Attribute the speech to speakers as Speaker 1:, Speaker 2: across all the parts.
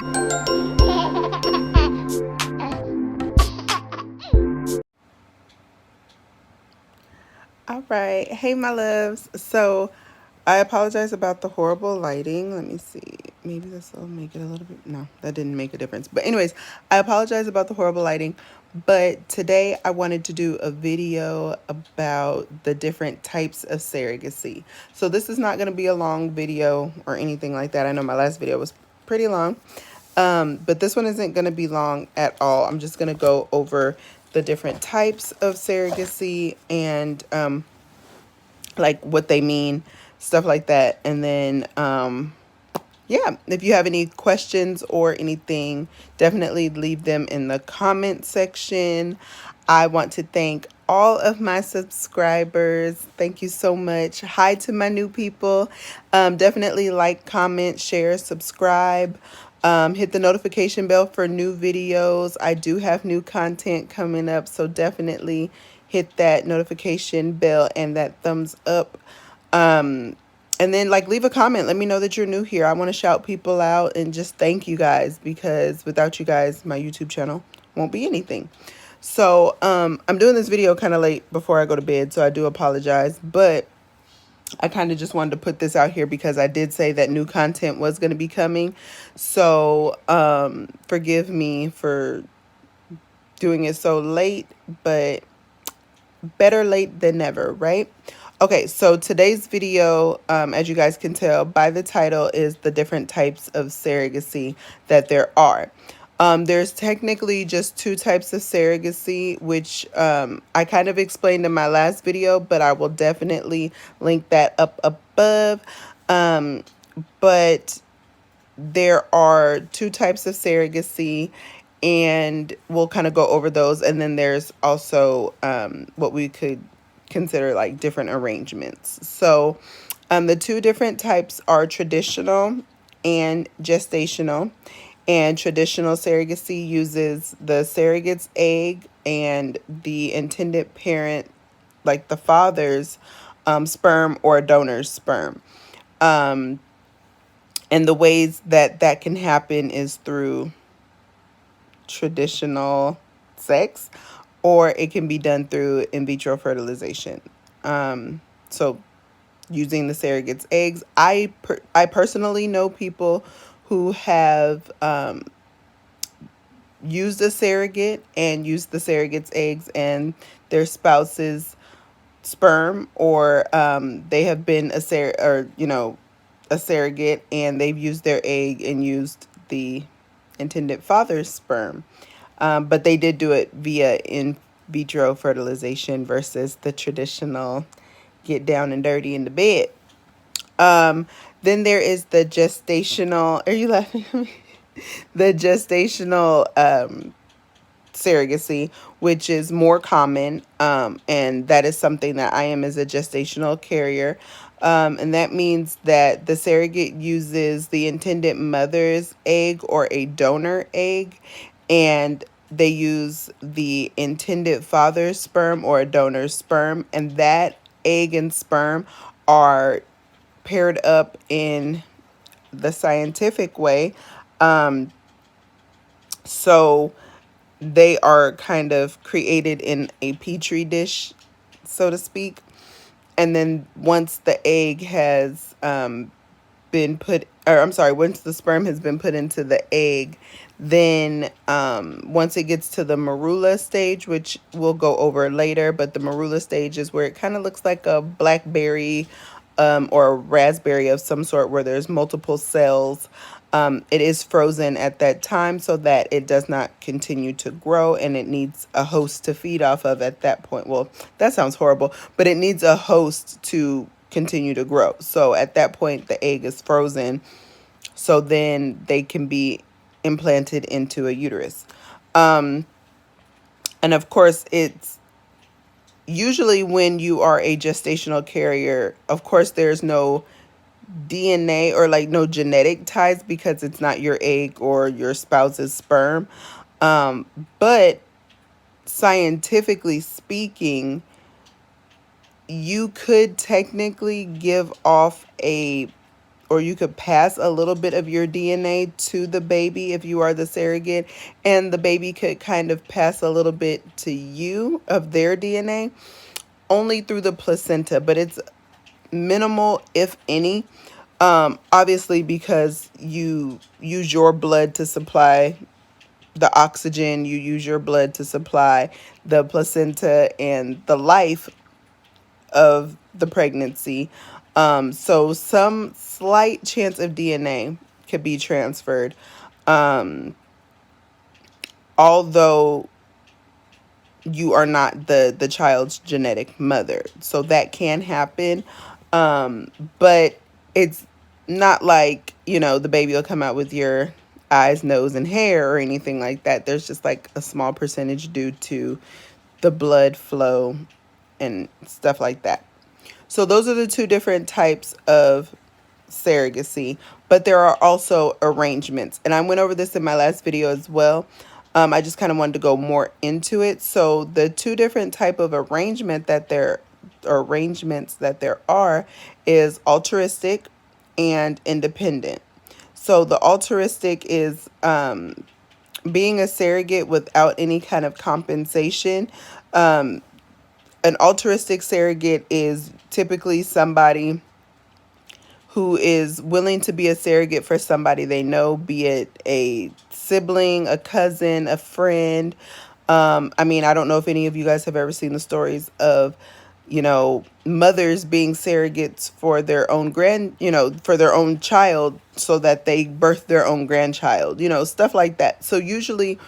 Speaker 1: All right. Hey, my loves. So, I apologize about the horrible lighting. Let me see. Maybe this will make it a little bit. No, that didn't make a difference. But, anyways, I apologize about the horrible lighting. But today I wanted to do a video about the different types of surrogacy. So, this is not going to be a long video or anything like that. I know my last video was pretty long. But this one isn't going to be long at all. I'm just going to go over the different types of surrogacy and like what they mean, stuff like that. And then yeah, if you have any questions or anything, definitely leave them in the comment section. I want to thank all of my subscribers. Thank you so much. Hi to my new people. Definitely like, comment, share, subscribe. Hit the notification bell for new videos. I do have new content coming up, so definitely hit that notification bell and that thumbs up. And then like leave a comment. Let me know that you're new here. I want to shout people out and just thank you guys, because without you guys, my YouTube channel won't be anything. So I'm doing this video kind of late before I go to bed, so I do apologize. But I kind of just wanted to put this out here because I did say that new content was going to be coming. So forgive me for doing it so late, but better late than never, right? Okay, so today's video, as you guys can tell by the title, is the different types of surrogacy that there are. There's technically just two types of surrogacy, which I kind of explained in my last video, but I will definitely link that up above. But there are two types of surrogacy, and we'll kind of go over those. And then there's also what we could consider like different arrangements. So the two different types are traditional and gestational. And traditional surrogacy uses the surrogate's egg and the intended parent, like the father's sperm or donor's sperm. And the ways that that can happen is through traditional sex, or it can be done through in vitro fertilization. So using the surrogate's eggs, I personally know people who have used a surrogate and used the surrogate's eggs and their spouse's sperm, or they have been a surrogate and they've used their egg and used the intended father's sperm. But they did do it via in vitro fertilization versus the traditional get down and dirty in the bed. Then there is the gestational. Are you laughing at me? The gestational surrogacy, which is more common, and that is something that I am as a gestational carrier. And that means that the surrogate uses the intended mother's egg or a donor egg, and they use the intended father's sperm or a donor's sperm, and that egg and sperm are paired up in the scientific way. So they are kind of created in a petri dish, so to speak. And then once the egg has been put, or I'm sorry, once the sperm has been put into the egg, then once it gets to the marula stage, which we'll go over later, but the marula stage is where it kind of looks like a blackberry or a raspberry of some sort, where there's multiple cells. It is frozen at that time so that it does not continue to grow, and it needs a host to feed off of at that point. Well, that sounds horrible, but it needs a host to continue to grow. So at that point, the egg is frozen, so then they can be implanted into a uterus. And of course, it's usually when you are a gestational carrier, of course, there's no DNA or like no genetic ties because it's not your egg or your spouse's sperm. But scientifically speaking, you could technically give off or you could pass a little bit of your DNA to the baby if you are the surrogate, and the baby could kind of pass a little bit to you of their DNA only through the placenta, but it's minimal, if any. Obviously, because you use your blood to supply the oxygen, you use your blood to supply the placenta and the life of the pregnancy. So some slight chance of DNA could be transferred. Although you are not the child's genetic mother. So that can happen. But it's not like, the baby will come out with your eyes, nose, and hair or anything like that. There's just like a small percentage due to the blood flow and stuff like that. So those are the two different types of surrogacy, but there are also arrangements, and I went over this in my last video as well. I just kind of wanted to go more into it. So the two different type of arrangements that there are is altruistic and independent. So the altruistic is being a surrogate without any kind of compensation. An altruistic surrogate is typically somebody who is willing to be a surrogate for somebody they know, be it a sibling, a cousin, a friend. I mean, I don't know if any of you guys have ever seen the stories of, mothers being surrogates for their own for their own child so that they birth their own grandchild, stuff like that. So usually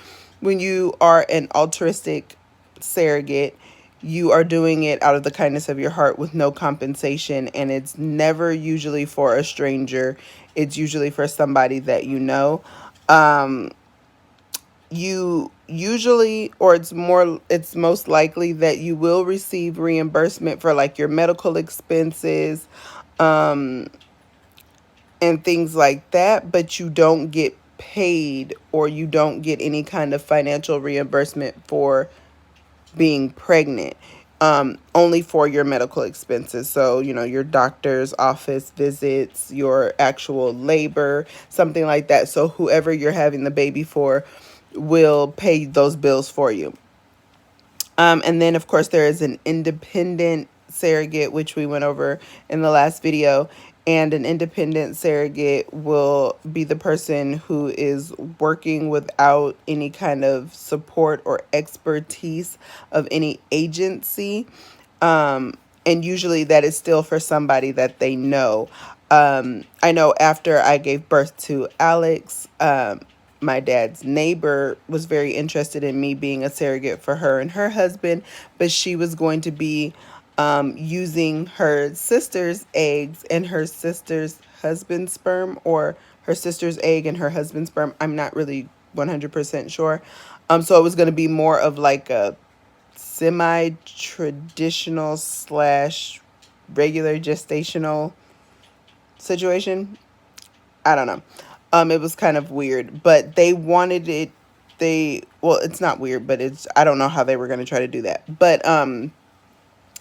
Speaker 1: when you are an altruistic surrogate, you are doing it out of the kindness of your heart with no compensation, and it's never usually for a stranger. It's usually for somebody that you know. You usually, or it's most likely that you will receive reimbursement for like your medical expenses, and things like that, but you don't get paid, or you don't get any kind of financial reimbursement for being pregnant, only for your medical expenses. So, your doctor's office visits, your actual labor, something like that. So whoever you're having the baby for will pay those bills for you. And then, of course, there is an independent surrogate, which we went over in the last video. And an independent surrogate will be the person who is working without any kind of support or expertise of any agency. And usually that is still for somebody that they know. I know after I gave birth to Alex, my dad's neighbor was very interested in me being a surrogate for her and her husband, but she was going to be using her sister's eggs and her sister's husband's sperm, or her sister's egg and her husband's sperm. I'm not really 100% sure. So it was going to be more of like a semi-traditional / regular gestational situation. I don't know. It was kind of weird, but they wanted it. Well, it's not weird, but I don't know how they were going to try to do that. But,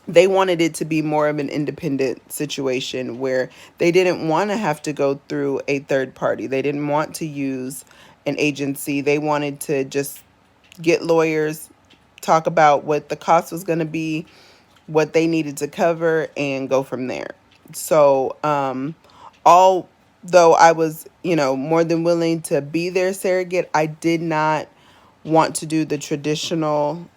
Speaker 1: they wanted it to be more of an independent situation where they didn't want to have to go through a third party. They didn't want to use an agency. They wanted to just get lawyers, talk about what the cost was going to be, what they needed to cover, and go from there. So, although I was, more than willing to be their surrogate, I did not want to do the traditional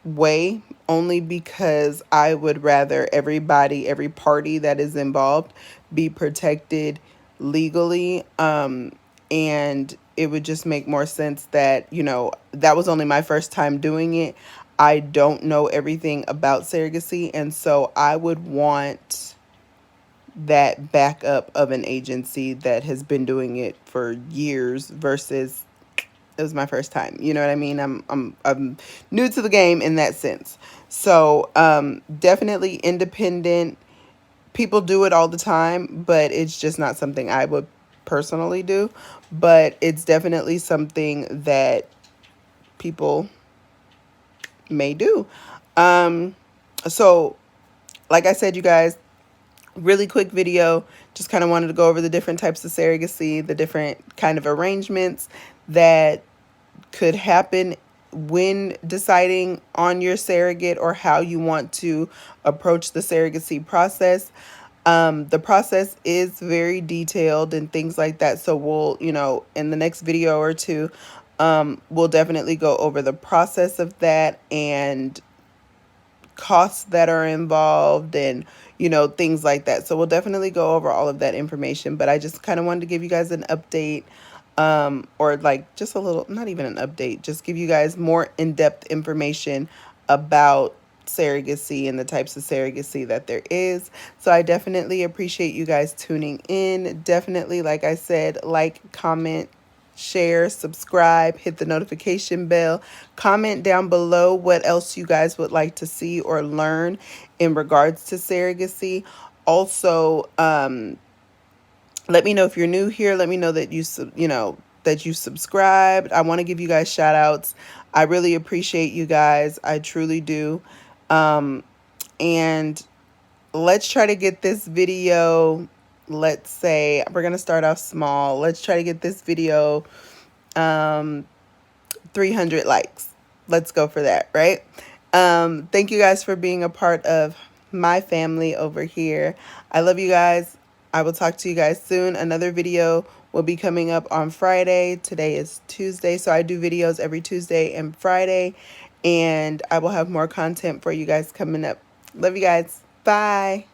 Speaker 1: way, only because I would rather every party that is involved be protected legally. And it would just make more sense that, that was only my first time doing it. I don't know everything about surrogacy, and so I would want that backup of an agency that has been doing it for years versus it was my first time. You know what I mean? I'm new to the game in that sense. So definitely independent. People do it all the time, but it's just not something I would personally do. But it's definitely something that people may do. So like I said, you guys, Really quick video. Just kind of wanted to go over the different types of surrogacy, the different kind of arrangements that could happen when deciding on your surrogate or how you want to approach the surrogacy process. The process is very detailed and things like that. So we'll, in the next video or two, we'll definitely go over the process of that and costs that are involved and things like that. So we'll definitely go over all of that information, but I just kind of wanted to give you guys an update, or like just a little, not even an update, just give you guys more in-depth information about surrogacy and the types of surrogacy that there is. So I definitely appreciate you guys tuning in. Definitely, like I said, like, comment, share, subscribe, hit the notification bell, comment down below what else you guys would like to see or learn in regards to surrogacy. Also, let me know if you're new here. Let me know that that you subscribed. I want to give you guys shout outs. I really appreciate you guys. I truly do. And let's try to get this video, let's say we're going to start off small. Let's try to get this video 300 likes. Let's go for that, right? Thank you guys for being a part of my family over here. I love you guys. I will talk to you guys soon. Another video will be coming up on Friday. Today is Tuesday, so I do videos every Tuesday and Friday, and I will have more content for you guys coming up. Love you guys. Bye.